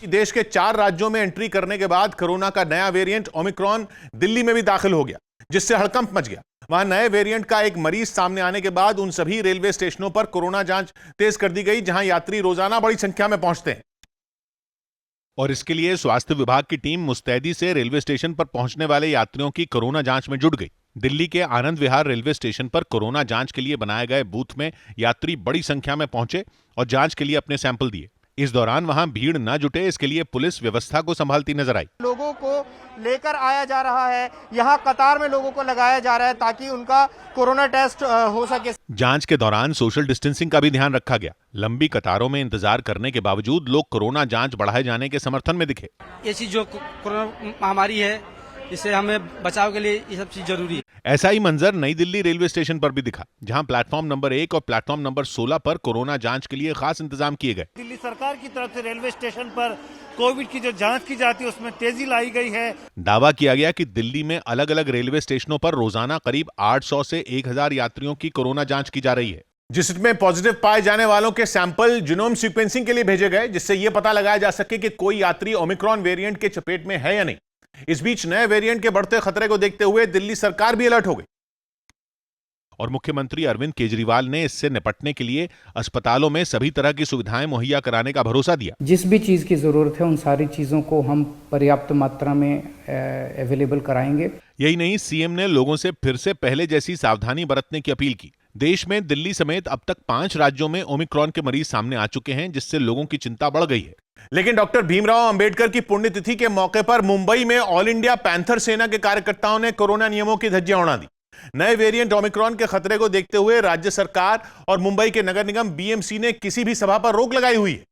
देश के 4 राज्यों में एंट्री करने के बाद कोरोना का नया वेरिएंट ओमिक्रॉन दिल्ली में भी दाखिल हो गया, जिससे हड़कंप मच गया। वहां नए वेरिएंट का एक मरीज सामने आने के बाद उन सभी रेलवे स्टेशनों पर कोरोना जांच तेज कर दी गई, जहां यात्री रोजाना बड़ी संख्या में पहुंचते हैं। और इसके लिए स्वास्थ्य विभाग की टीम मुस्तैदी से रेलवे स्टेशन पर पहुंचने वाले यात्रियों की कोरोना जांच में जुट गई। दिल्ली के आनंद विहार रेलवे स्टेशन पर कोरोना जांच के लिए बनाए गए बूथ में यात्री बड़ी संख्या में पहुंचे और जांच के लिए अपने सैंपल दिए। इस दौरान वहां भीड़ न जुटे, इसके लिए पुलिस व्यवस्था को संभालती नजर आई। लोगों को लेकर आया जा रहा है, यहाँ कतार में लोगों को लगाया जा रहा है ताकि उनका कोरोना टेस्ट हो सके। जांच के दौरान सोशल डिस्टेंसिंग का भी ध्यान रखा गया। लंबी कतारों में इंतजार करने के बावजूद लोग कोरोना जांच बढ़ाए जाने के समर्थन में दिखे। ये चीज जो कोरोना महामारी है, इससे हमें बचाव के लिए ये सब चीज जरूरी है। ऐसा ही मंजर नई दिल्ली रेलवे स्टेशन पर भी दिखा, जहां प्लेटफॉर्म नंबर 1 और प्लेटफॉर्म नंबर 16 पर कोरोना जांच के लिए खास इंतजाम किए गए। दिल्ली सरकार की तरफ से रेलवे स्टेशन पर कोविड की जो जांच की जाती है उसमें तेजी लाई गई है। दावा किया गया कि दिल्ली में अलग अलग रेलवे स्टेशनों पर रोजाना करीब 800 से 1000 यात्रियों की कोरोना जांच की जा रही है, जिसमें पॉजिटिव पाए जाने वालों के सैंपल जीनोम सीक्वेंसिंग के लिए भेजे गए, जिससे यह पता लगाया जा सके कि कोई यात्री ओमिक्रॉन वेरिएंट के चपेट में है या नहीं। इस बीच नए वेरिएंट के बढ़ते खतरे को देखते हुए दिल्ली सरकार भी अलर्ट हो गई और मुख्यमंत्री अरविंद केजरीवाल ने इससे निपटने के लिए अस्पतालों में सभी तरह की सुविधाएं मुहैया कराने का भरोसा दिया। जिस भी चीज की जरूरत है उन सारी चीजों को हम पर्याप्त मात्रा में अवेलेबल कराएंगे। यही नहीं, सीएम ने लोगों से फिर से पहले जैसी सावधानी बरतने की अपील की। देश में दिल्ली समेत अब तक 5 राज्यों में ओमिक्रॉन के मरीज सामने आ चुके हैं, जिससे लोगों की चिंता बढ़ गई है। लेकिन डॉक्टर भीमराव अंबेडकर की पुण्यतिथि के मौके पर मुंबई में ऑल इंडिया पैंथर सेना के कार्यकर्ताओं ने कोरोना नियमों की धज्जियां उड़ा दी। नए वेरिएंट ओमिक्रॉन के खतरे को देखते हुए राज्य सरकार और मुंबई के नगर निगम बीएमसी ने किसी भी सभा पर रोक लगाई हुई है।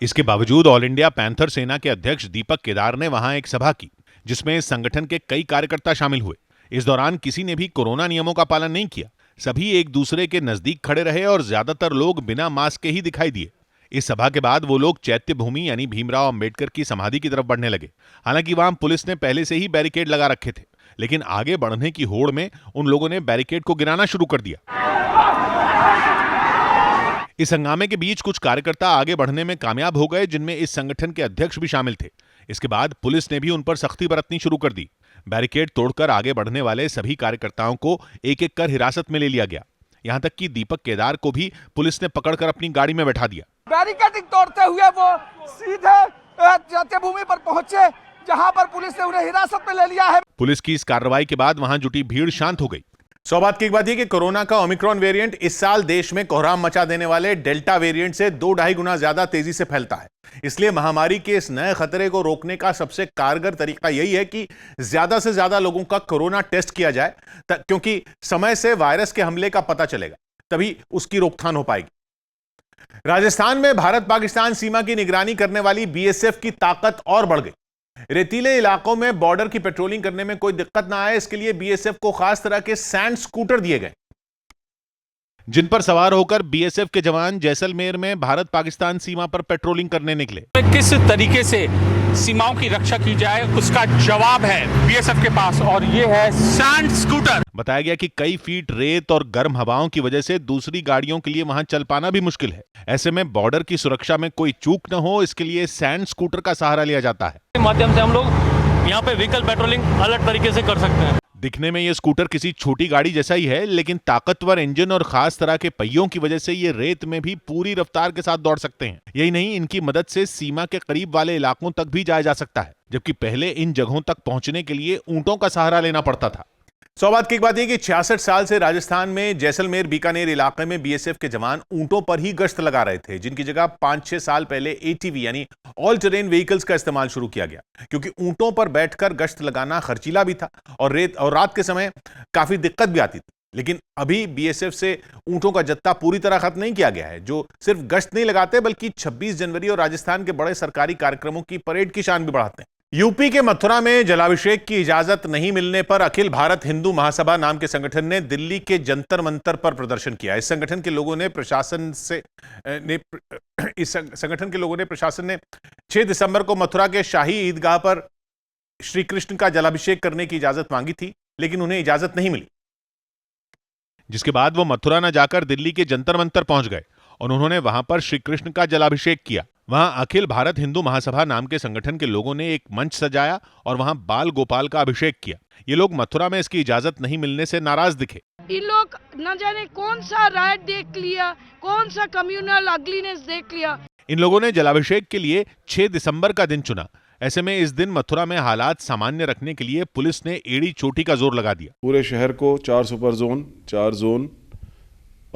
इसके बावजूद ऑल इंडिया पैंथर सेना के अध्यक्ष दीपक केदार ने वहां एक सभा की, जिसमें इस संगठन के कई कार्यकर्ता शामिल हुए। इस दौरान किसी ने भी कोरोना नियमों का पालन नहीं किया। सभी एक दूसरे के नजदीक खड़े रहे और ज्यादातर लोग बिना मास्क के ही दिखाई दिए। इस सभा के बाद वो लोग चैत्य भूमि यानी भीमराव अंबेडकर की समाधि की तरफ बढ़ने लगे। हालांकि वहां पुलिस ने पहले से ही बैरिकेड लगा रखे थे, लेकिन आगे बढ़ने की होड़ में उन लोगों ने बैरिकेड को गिराना शुरू कर दिया। इस हंगामे के बीच कुछ कार्यकर्ता आगे बढ़ने में कामयाब हो गए, जिनमें इस संगठन के अध्यक्ष भी शामिल थे। इसके बाद पुलिस ने भी उन पर सख्ती बरतनी शुरू कर दी। बैरिकेड तोड़कर आगे बढ़ने वाले सभी कार्यकर्ताओं को एक एक कर हिरासत में ले लिया गया। यहां तक कि दीपक केदार को भी पुलिस ने पकड़कर अपनी गाड़ी में बैठा दिया। बैरिकेडिंग तोड़ते हुए वो सीधे चैत्यभूमि पर पहुंचे, जहां पर पुलिस ने उन्हें हिरासत में ले लिया है। पुलिस की इस कार्रवाई के बाद वहां जुटी भीड़ शांत हो गई। सौभाग्य की बात यह कि कोरोना का ओमिक्रॉन वेरिएंट इस साल देश में कोहराम मचा देने वाले डेल्टा वेरिएंट से 2-2.5 गुना ज्यादा तेजी से फैलता है। इसलिए महामारी के इस नए खतरे को रोकने का सबसे कारगर तरीका यही है कि ज्यादा से ज्यादा लोगों का कोरोना टेस्ट किया जाए, क्योंकि समय से वायरस के हमले का पता चलेगा, तभी उसकी रोकथाम हो पाएगी। राजस्थान में भारत पाकिस्तान सीमा की निगरानी करने वाली बीएसएफ की ताकत और बढ़ गई। रेतीले इलाकों में बॉर्डर की पेट्रोलिंग करने में कोई दिक्कत ना आए, इसके लिए बीएसएफ को खास तरह के सैंड स्कूटर दिए गए, जिन पर सवार होकर बीएसएफ के जवान जैसलमेर में भारत पाकिस्तान सीमा पर पेट्रोलिंग करने निकले। किस तरीके से सीमाओं की रक्षा की जाए उसका जवाब है बीएसएफ के पास, और ये है सैंड स्कूटर। बताया गया कि कई फीट रेत और गर्म हवाओं की वजह से दूसरी गाड़ियों के लिए वहां चल पाना भी मुश्किल है। ऐसे में बॉर्डर की सुरक्षा में कोई चूक न हो, इसके लिए सैंड स्कूटर का सहारा लिया जाता है। माध्यम से हम लोग यहाँ पे व्हीकल पेट्रोलिंग अलग तरीके से कर सकते हैं। दिखने में ये स्कूटर किसी छोटी गाड़ी जैसा ही है, लेकिन ताकतवर इंजन और खास तरह के पहियों की वजह से ये रेत में भी पूरी रफ्तार के साथ दौड़ सकते हैं। यही नहीं, इनकी मदद से सीमा के करीब वाले इलाकों तक भी जाया जा सकता है, जबकि पहले इन जगहों तक पहुंचने के लिए ऊंटों का सहारा लेना पड़ता था। सौभाग्य की बात यह कि 66 साल से राजस्थान में जैसलमेर बीकानेर इलाके में बीएसएफ के जवान ऊंटों पर ही गश्त लगा रहे थे, जिनकी जगह 5-6 साल पहले एटीवी यानी ऑल टेरेन व्हीकल्स का इस्तेमाल शुरू किया गया, क्योंकि ऊंटों पर बैठकर गश्त लगाना खर्चीला भी था और रात के समय काफी दिक्कत भी आती थी। लेकिन अभी बीएसएफ से ऊंटों का जत्था पूरी तरह खत्म नहीं किया गया है, जो सिर्फ गश्त नहीं लगाते बल्कि 26 जनवरी और राजस्थान के बड़े सरकारी कार्यक्रमों की परेड की शान भी बढ़ाते हैं। यूपी के मथुरा में जलाभिषेक की इजाजत नहीं मिलने पर अखिल भारत हिंदू महासभा नाम के संगठन ने दिल्ली के जंतर मंतर पर प्रदर्शन किया। इस संगठन के लोगों ने प्रशासन ने 6 दिसंबर को मथुरा के शाही ईदगाह पर श्री कृष्ण का जलाभिषेक करने की इजाजत मांगी थी, लेकिन उन्हें इजाजत नहीं मिली, जिसके बाद वो मथुरा न जाकर दिल्ली के जंतर मंतर पहुंच गए और उन्होंने वहां पर श्री कृष्ण का जलाभिषेक किया। वहां अखिल भारत हिंदू महासभा नाम के संगठन के लोगों ने एक मंच सजाया और वहां बाल गोपाल का अभिषेक किया। ये लोग मथुरा में इसकी इजाजत नहीं मिलने से नाराज दिखे। इन लोग न जाने कौन सा राइट देख लिया, कौन सा कम्युनल अगलीनेस देख लिया। इन लोगों ने जलाभिषेक के लिए 6 दिसंबर का दिन चुना। ऐसे में इस दिन मथुरा में हालात सामान्य रखने के लिए पुलिस ने एड़ी चोटी का जोर लगा दिया। पूरे शहर को 4 सुपर जोन, 4 जोन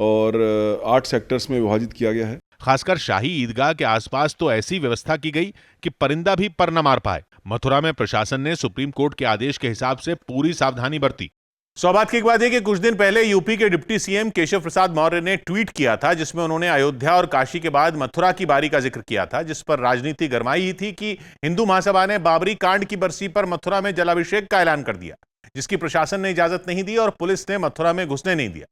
और 8 सेक्टर्स में विभाजित किया गया है। खासकर शाही ईदगाह के आसपास तो ऐसी व्यवस्था की गई कि परिंदा भी पर न मार पाए। मथुरा में प्रशासन ने सुप्रीम कोर्ट के आदेश के हिसाब से पूरी सावधानी बरती। सौभाग्य की बात है कि कुछ दिन पहले यूपी के डिप्टी सीएम केशव प्रसाद मौर्य ने ट्वीट किया था, जिसमें उन्होंने अयोध्या और काशी के बाद मथुरा की बारी का जिक्र किया था, जिस पर राजनीति गरमाई ही थी कि हिंदू महासभा ने बाबरी कांड की बरसी पर मथुरा में जलाभिषेक का ऐलान कर दिया, जिसकी प्रशासन ने इजाजत नहीं दी और पुलिस ने मथुरा में घुसने नहीं दिया।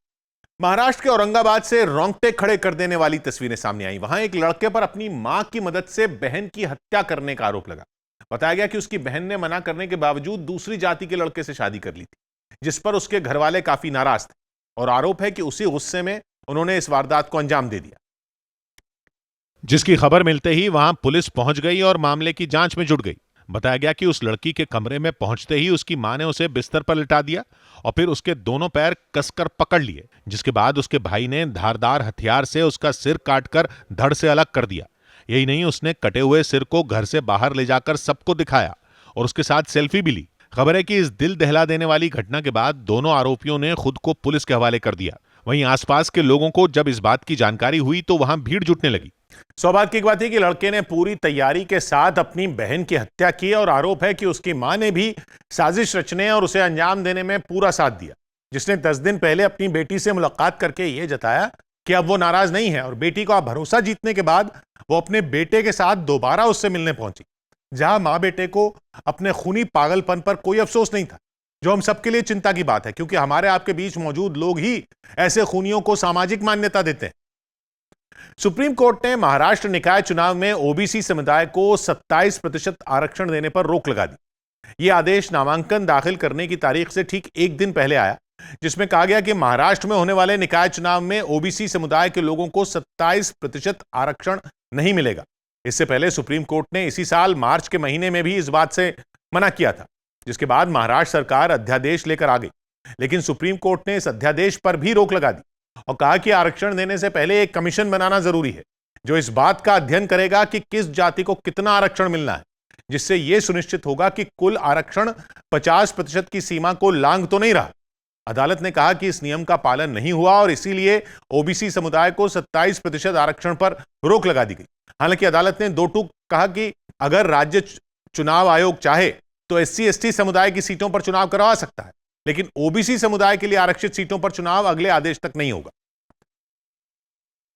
महाराष्ट्र के औरंगाबाद से रोंगटे खड़े कर देने वाली तस्वीरें सामने आई। वहां एक लड़के पर अपनी मां की मदद से बहन की हत्या करने का आरोप लगा। बताया गया कि उसकी बहन ने मना करने के बावजूद दूसरी जाति के लड़के से शादी कर ली थी, जिस पर उसके घर वाले काफी नाराज थे और आरोप है कि उसी गुस्से में उन्होंने इस वारदात को अंजाम दे दिया। जिसकी खबर मिलते ही वहां पुलिस पहुंच गई और मामले की जांच में जुट गई। बताया गया कि उस लड़की के कमरे में पहुंचते ही उसकी मां ने उसे बिस्तर पर लिटा दिया और फिर उसके दोनों पैर कसकर पकड़ लिए, जिसके बाद उसके भाई ने धारदार हथियार से उसका सिर काटकर धड़ से अलग कर दिया। यही नहीं, उसने कटे हुए सिर को घर से बाहर ले जाकर सबको दिखाया और उसके साथ सेल्फी भी ली। खबर है कि इस दिल दहला देने वाली घटना के बाद दोनों आरोपियों ने खुद को पुलिस के हवाले कर दिया। वहीं आसपास के लोगों को जब इस बात की जानकारी हुई तो वहां भीड़ जुटने लगी। सौभाग्य की बात है कि लड़के ने पूरी तैयारी के साथ अपनी बहन की हत्या की और आरोप है कि उसकी मां ने भी साजिश रचने और उसे अंजाम देने में पूरा साथ दिया, जिसने 10 दिन पहले अपनी बेटी से मुलाकात करके यह जताया कि अब वो नाराज नहीं है और बेटी का भरोसा जीतने के बाद वो अपने बेटे के साथ दोबारा उससे मिलने पहुंची, जहां मां बेटे को अपने खूनी पागलपन पर कोई अफसोस नहीं था, जो हम सबके लिए चिंता की बात है, क्योंकि हमारे आपके बीच मौजूद लोग ही ऐसे खूनियों को सामाजिक मान्यता देते हैं। सुप्रीम कोर्ट ने महाराष्ट्र निकाय चुनाव में ओबीसी समुदाय को 27% आरक्षण देने पर रोक लगा दी। यह आदेश नामांकन दाखिल करने की तारीख से ठीक एक दिन पहले आया, जिसमें कहा गया कि महाराष्ट्र में होने वाले निकाय चुनाव में ओबीसी समुदाय के लोगों को 27% आरक्षण नहीं मिलेगा। इससे पहले सुप्रीम कोर्ट ने इसी साल मार्च के महीने में भी इस बात से मना किया था, जिसके बाद महाराष्ट्र सरकार अध्यादेश लेकर आ गई, लेकिन सुप्रीम कोर्ट ने इस अध्यादेश पर भी रोक लगा दी और कहा कि आरक्षण देने से पहले एक कमीशन बनाना जरूरी है, जो इस बात का अध्ययन करेगा कि किस जाति को कितना आरक्षण मिलना है, जिससे यह सुनिश्चित होगा कि कुल आरक्षण 50% की सीमा को लांघ तो नहीं रहा। अदालत ने कहा कि इस नियम का पालन नहीं हुआ और इसीलिए ओबीसी समुदाय को 27% आरक्षण पर रोक लगा दी गई। हालांकि अदालत ने 2 टूक कहा कि अगर राज्य चुनाव आयोग चाहे तो SC/ST समुदाय की सीटों पर चुनाव करवा सकता है, लेकिन ओबीसी समुदाय के लिए आरक्षित सीटों पर चुनाव अगले आदेश तक नहीं होगा।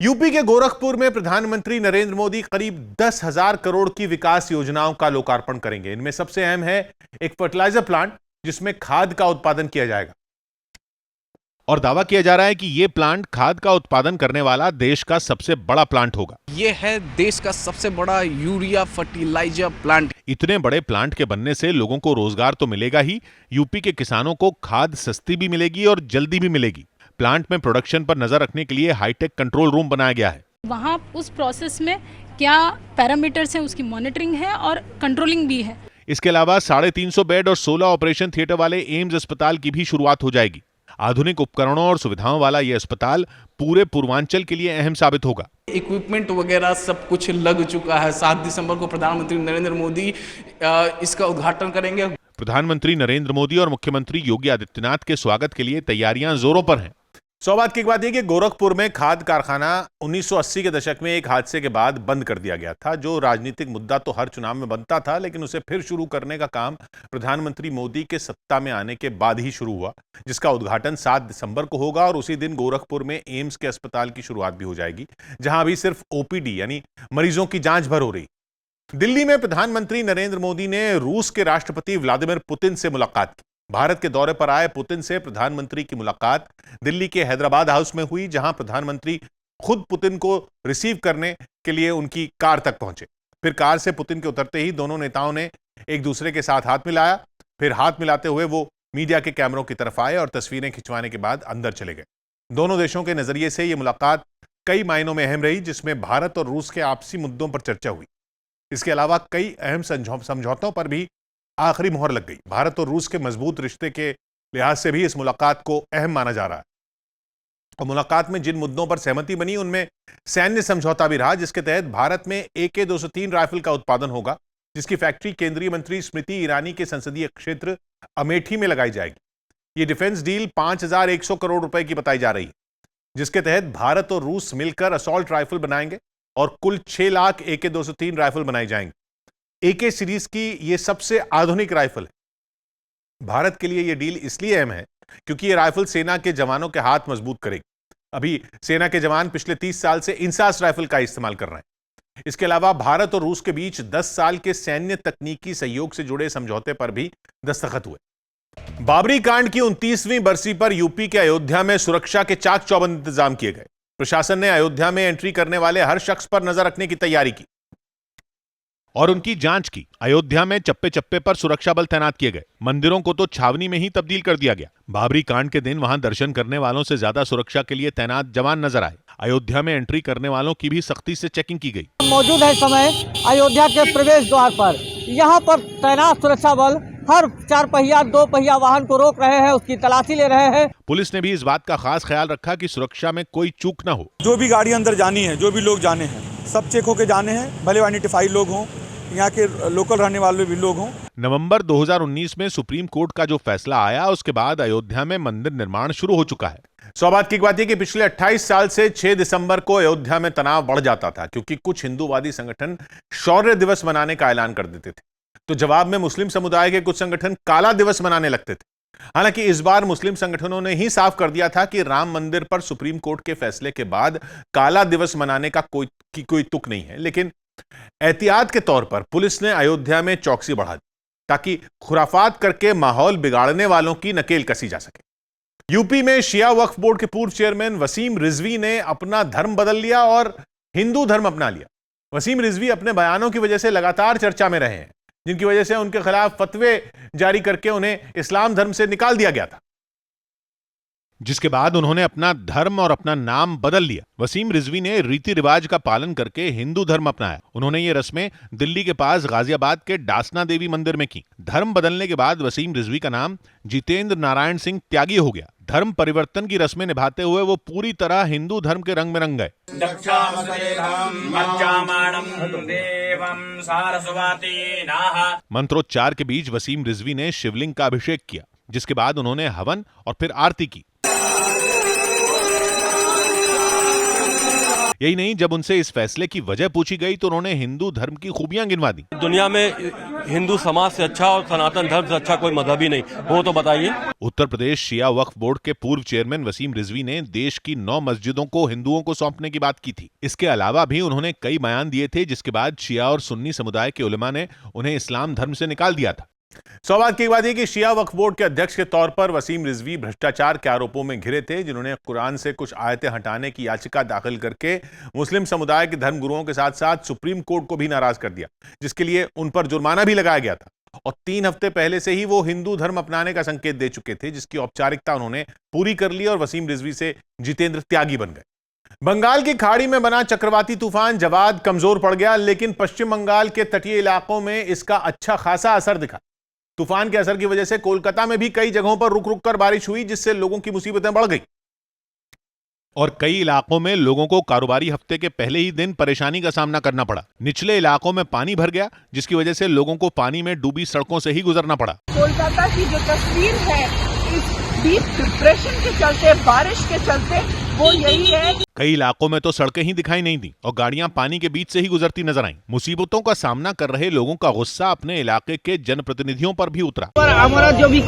यूपी के गोरखपुर में प्रधानमंत्री नरेंद्र मोदी करीब 10,000 करोड़ की विकास योजनाओं का लोकार्पण करेंगे। इनमें सबसे अहम है एक फर्टिलाइजर प्लांट, जिसमें खाद का उत्पादन किया जाएगा और दावा किया जा रहा है कि यह प्लांट खाद का उत्पादन करने वाला देश का सबसे बड़ा प्लांट होगा। यह है देश का सबसे बड़ा यूरिया फर्टिलाइजर प्लांट। इतने बड़े प्लांट के बनने से लोगों को रोजगार तो मिलेगा ही, यूपी के किसानों को खाद सस्ती भी मिलेगी और जल्दी भी मिलेगी। प्लांट में प्रोडक्शन पर नजर रखने के लिए हाईटेक कंट्रोल रूम बनाया गया है। वहाँ उस प्रोसेस में क्या पैरामीटर्स हैं, उसकी मॉनिटरिंग है और कंट्रोलिंग भी है। इसके अलावा 350 बेड और 16 ऑपरेशन थिएटर वाले एम्स अस्पताल की भी शुरुआत हो जाएगी। आधुनिक उपकरणों और सुविधाओं वाला यह अस्पताल पूरे पूर्वांचल के लिए अहम साबित होगा। इक्विपमेंट वगैरह सब कुछ लग चुका है। 7 दिसंबर को प्रधानमंत्री नरेंद्र मोदी इसका उद्घाटन करेंगे। प्रधानमंत्री नरेंद्र मोदी और मुख्यमंत्री योगी आदित्यनाथ के स्वागत के लिए तैयारियां जोरों पर हैं। सौभाग्य की बात यह कि गोरखपुर में खाद कारखाना 1980 के दशक में एक हादसे के बाद बंद कर दिया गया था, जो राजनीतिक मुद्दा तो हर चुनाव में बनता था, लेकिन उसे फिर शुरू करने का काम प्रधानमंत्री मोदी के सत्ता में आने के बाद ही शुरू हुआ, जिसका उद्घाटन 7 दिसंबर को होगा और उसी दिन गोरखपुर में एम्स के अस्पताल की शुरुआत भी हो जाएगी, जहां अभी सिर्फ ओपीडी यानी मरीजों की जांच भर हो रही। दिल्ली में प्रधानमंत्री नरेंद्र मोदी ने रूस के राष्ट्रपति व्लादिमीर पुतिन से मुलाकात की। भारत के दौरे पर आए पुतिन से प्रधानमंत्री की मुलाकात दिल्ली के हैदराबाद हाउस में हुई, जहां प्रधानमंत्री खुद पुतिन को रिसीव करने के लिए उनकी कार तक पहुंचे। फिर कार से पुतिन के उतरते ही दोनों नेताओं ने एक दूसरे के साथ हाथ मिलाया। फिर हाथ मिलाते हुए वो मीडिया के कैमरों की तरफ आए और तस्वीरें खिंचवाने के बाद अंदर चले गए। दोनों देशों के नजरिए से यह मुलाकात कई मायनों में अहम रही, जिसमें भारत और रूस के आपसी मुद्दों पर चर्चा हुई। इसके अलावा कई अहम समझौतों पर भी आखिरी मोहर लग गई। भारत और रूस के मजबूत रिश्ते के लिहाज से भी इस मुलाकात को अहम माना जा रहा है। और मुलाकात में जिन मुद्दों पर सहमति बनी उनमें सैन्य समझौता भी रहा, जिसके तहत भारत में AK-203 राइफल का उत्पादन होगा, जिसकी फैक्ट्री केंद्रीय मंत्री स्मृति ईरानी के संसदीय क्षेत्र अमेठी में लगाई जाएगी। ये डिफेंस डील 5100 करोड़ रुपए की बताई जा रही है, जिसके तहत भारत और रूस मिलकर असॉल्ट राइफल बनाएंगे और कुल 6 लाख AK-203 राइफल बनाई जाएंगी। AK सीरीज की यह सबसे आधुनिक राइफल है। भारत के लिए यह डील इसलिए अहम है क्योंकि यह राइफल सेना के जवानों के हाथ मजबूत करेगी। अभी सेना के जवान पिछले 30 साल से इंसास राइफल का इस्तेमाल कर रहे हैं। इसके अलावा भारत और रूस के बीच 10 साल के सैन्य तकनीकी सहयोग से जुड़े समझौते पर भी दस्तखत हुए। बाबरी कांड की 29वीं बरसी पर यूपी के अयोध्या में सुरक्षा के चाक चौबंद इंतजाम किए गए। प्रशासन ने अयोध्या में एंट्री करने वाले हर शख्स पर नजर रखने की तैयारी की और उनकी जांच की। अयोध्या में चप्पे चप्पे पर सुरक्षा बल तैनात किए गए। मंदिरों को तो छावनी में ही तब्दील कर दिया गया। बाबरी कांड के दिन वहां दर्शन करने वालों से ज्यादा सुरक्षा के लिए तैनात जवान नजर आए। अयोध्या में एंट्री करने वालों की भी सख्ती से चेकिंग की गई। मौजूद है समय अयोध्या के प्रवेश द्वार पर। यहाँ पर तैनात सुरक्षा बल हर 4 पहिया 2 पहिया वाहन को रोक रहे हैं, उसकी तलाशी ले रहे हैं। पुलिस ने भी इस बात का खास ख्याल रखा कि सुरक्षा में कोई चूक न हो। जो भी गाड़ी अंदर जानी है, जो भी लोग जाने हैं, सब चेक होके जाने हैं, भले आइडेंटिफाइड लोग हों, यहाँ के लोकल रहने वाले भी लोग हों। नवंबर 2019 में सुप्रीम कोर्ट का जो फैसला आया, उसके बाद अयोध्या में मंदिर निर्माण शुरू हो चुका है। सौभाग्य की बात यह कि पिछले 28 साल से 6 दिसंबर को अयोध्या में तनाव बढ़ जाता था, क्योंकि कुछ हिंदूवादी संगठन शौर्य दिवस मनाने का ऐलान कर देते थे, तो जवाब में मुस्लिम समुदाय के कुछ संगठन काला दिवस मनाने लगते थे। हालांकि इस बार मुस्लिम संगठनों ने ही साफ कर दिया था कि राम मंदिर पर सुप्रीम कोर्ट के फैसले के बाद काला दिवस मनाने का कोई तुक नहीं है। लेकिन एहतियात के तौर पर पुलिस ने अयोध्या में चौकसी बढ़ा दी, ताकि खुराफात करके माहौल बिगाड़ने वालों की नकेल कसी जा सके। यूपी में शिया वक्फ बोर्ड के पूर्व चेयरमैन वसीम रिजवी ने अपना धर्म बदल लिया और हिंदू धर्म अपना लिया। वसीम रिजवी अपने बयानों की वजह से लगातार चर्चा में रहे हैं, जिनकी वजह से उनके खिलाफ फतवे जारी करके उन्हें इस्लाम धर्म से निकाल दिया गया था, जिसके बाद उन्होंने अपना धर्म और अपना नाम बदल लिया। वसीम रिजवी ने रीति रिवाज का पालन करके हिंदू धर्म अपनाया। उन्होंने ये रस्में दिल्ली के पास गाजियाबाद के डासना देवी मंदिर में की। धर्म बदलने के बाद वसीम रिजवी का नाम जितेंद्र नारायण सिंह त्यागी हो गया। धर्म परिवर्तन की रस्में निभाते हुए वो पूरी तरह हिंदू धर्म के रंग में रंग गए। मंत्रोच्चार के बीच वसीम रिजवी ने शिवलिंग का अभिषेक किया, जिसके बाद उन्होंने हवन और फिर आरती की। यही नहीं, जब उनसे इस फैसले की वजह पूछी गई तो उन्होंने हिंदू धर्म की खूबियां गिनवा दी। दुनिया में हिंदू समाज से अच्छा और सनातन धर्म से अच्छा कोई मजहब ही नहीं, वो तो बताइए। उत्तर प्रदेश शिया वक्फ बोर्ड के पूर्व चेयरमैन वसीम रिजवी ने देश की 9 मस्जिदों को हिंदुओं को सौंपने की बात की थी। इसके अलावा भी उन्होंने कई बयान दिए थे, जिसके बाद शिया और सुन्नी समुदाय के उलमा ने उन्हें इस्लाम धर्म से निकाल दिया था। सौभाग्य की बात यह कि शिया वक्फ बोर्ड के अध्यक्ष के तौर पर वसीम रिजवी भ्रष्टाचार के आरोपों में घिरे थे, जिन्होंने कुरान से कुछ आयतें हटाने की याचिका दाखिल करके मुस्लिम समुदाय के धर्मगुरुओं के साथ साथ सुप्रीम कोर्ट को भी नाराज कर दिया, जिसके लिए उन पर जुर्माना भी लगाया गया था। और 3 हफ्ते पहले से ही वो हिंदू धर्म अपनाने का संकेत दे चुके थे, जिसकी औपचारिकता उन्होंने पूरी कर ली और वसीम रिजवी से जितेंद्र त्यागी बन गए। बंगाल की खाड़ी में बना चक्रवाती तूफान जवाद कमजोर पड़ गया, लेकिन पश्चिम बंगाल के तटीय इलाकों में इसका अच्छा खासा असर दिखा। तूफान के असर की वजह से कोलकाता में भी कई जगहों पर रुक रुक कर बारिश हुई, जिससे लोगों की मुसीबतें बढ़ गई और कई इलाकों में लोगों को कारोबारी हफ्ते के पहले ही दिन परेशानी का सामना करना पड़ा। निचले इलाकों में पानी भर गया, जिसकी वजह से लोगों को पानी में डूबी सड़कों से ही गुजरना पड़ा। कोलकाता की जो तस्वीर है इस डीप डिप्रेशन के चलते, बारिश के चलते, वो यही है। कई इलाकों में तो सड़कें ही दिखाई नहीं दी और गाड़ियां पानी के बीच से ही गुजरती नजर आईं। मुसीबतों का सामना कर रहे लोगों का गुस्सा अपने इलाके के जनप्रतिनिधियों पर भी उतरा। पर हमारा जो भी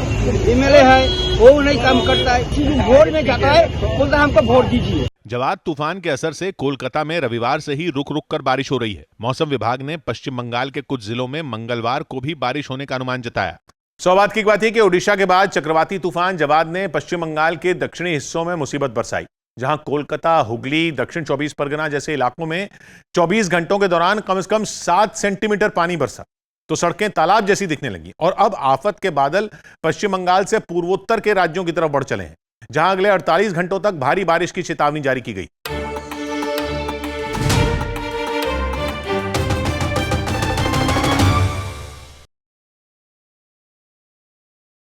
MLA है वो नहीं काम करता है, वोट में जाता है, बोलता है हमको वोट दीजिए। जवाद तूफान के असर से कोलकाता में रविवार से ही रुक रुक कर बारिश हो रही है। मौसम विभाग ने पश्चिम बंगाल के कुछ जिलों में मंगलवार को भी बारिश होने का अनुमान जताया। सौभाग्य की बात यह कि ओडिशा के बाद चक्रवाती तूफान जवाद ने पश्चिम बंगाल के दक्षिणी हिस्सों में मुसीबत बरसाई, जहां कोलकाता, हुगली, दक्षिण 24 परगना जैसे इलाकों में 24 घंटों के दौरान कम से कम 7 सेंटीमीटर पानी बरसा, तो सड़कें तालाब जैसी दिखने लगी। और अब आफत के बादल पश्चिम बंगाल से पूर्वोत्तर के राज्यों की तरफ बढ़ चले हैं, जहां अगले 48 घंटों तक भारी बारिश की चेतावनी जारी की गई।